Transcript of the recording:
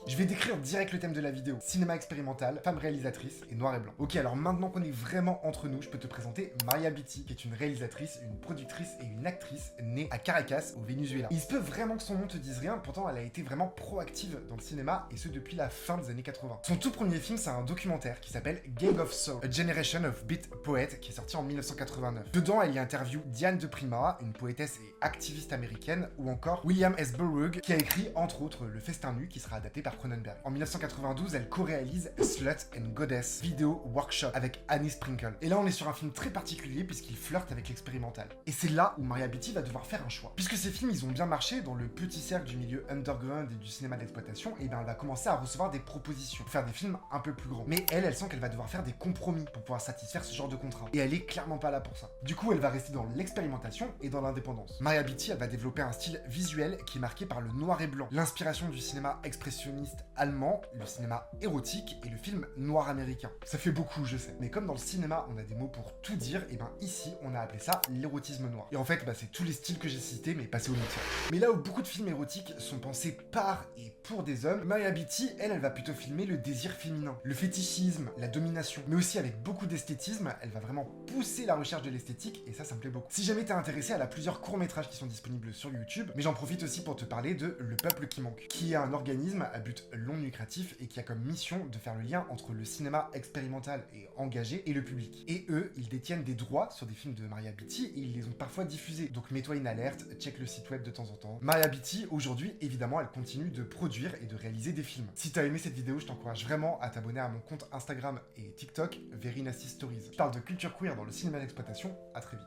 Je vais décrire direct le thème de la vidéo. Cinéma expérimental, femme réalisatrice et noir et blanc. Ok, alors maintenant qu'on est vraiment entre nous, je peux te présenter Maria Beatty, qui est une réalisatrice, une productrice et une actrice née à Caracas, au Venezuela. Il se peut vraiment que son nom te dise rien, pourtant elle a été vraiment proactive dans le cinéma, et ce depuis la fin des années 80. Son tout premier film, c'est un documentaire qui s'appelle Gang of Soul, A Generation of Beat Poets, qui est sorti en 1989. Dedans, elle y interview Diane de Prima, une poétesse et activiste américaine, ou encore William S. Burroughs, qui a écrit entre autres Le Festin nu, qui sera adapté par Cronenberg. En 1992, elle co-réalise Slut and Goddess Video Workshop avec Annie Sprinkle. Et là, on est sur un film très particulier puisqu'il flirte avec l'expérimental. Et c'est là où Maria Beatty va devoir faire un choix. Puisque ces films, ils ont bien marché dans le petit cercle du milieu underground et du cinéma d'exploitation, et bien elle va commencer à recevoir des propositions pour faire des films un peu plus grands. Mais elle sent qu'elle va devoir faire des compromis pour pouvoir satisfaire ce genre de contrat. Et elle est clairement pas là pour ça. Du coup, elle va rester dans l'expérimentation et dans l'indépendance. Maria Beatty, elle va développer un style visuel qui est marqué par le noir et blanc, l'inspiration du cinéma expressionniste allemand, le cinéma érotique et le film noir américain. Ça fait beaucoup, je sais. Mais comme dans le cinéma, on a des mots pour tout dire, et ben ici, on a appelé ça l'érotisme noir. Et en fait, c'est tous les styles que j'ai cités, mais passés au métier. Mais là où beaucoup de films érotiques sont pensés par et pour des hommes, Maria Beatty, elle va plutôt filmer le désir féminin, le fétichisme, la domination, mais aussi avec beaucoup d'esthétisme. Elle va vraiment pousser la recherche de l'esthétique, et ça me plaît beaucoup. Si jamais t'es intéressé, elle a plusieurs courts-métrages qui sont disponibles sur YouTube, mais j'en profite aussi pour te parler de Le Peuple qui manque, qui est un organisme à but non lucratif et qui a comme mission de faire le lien entre le cinéma expérimental et engagé et le public. Et eux, ils détiennent des droits sur des films de Maria Beatty et ils les ont parfois diffusés. Donc mets-toi une alerte, check le site web de temps en temps. Maria Beatty, aujourd'hui, évidemment, elle continue de produire et de réaliser des films. Si t'as aimé cette vidéo, je t'encourage vraiment à t'abonner à mon compte Instagram et TikTok, Very Nasty Stories. Je parle de culture queer dans le cinéma d'exploitation. À très vite.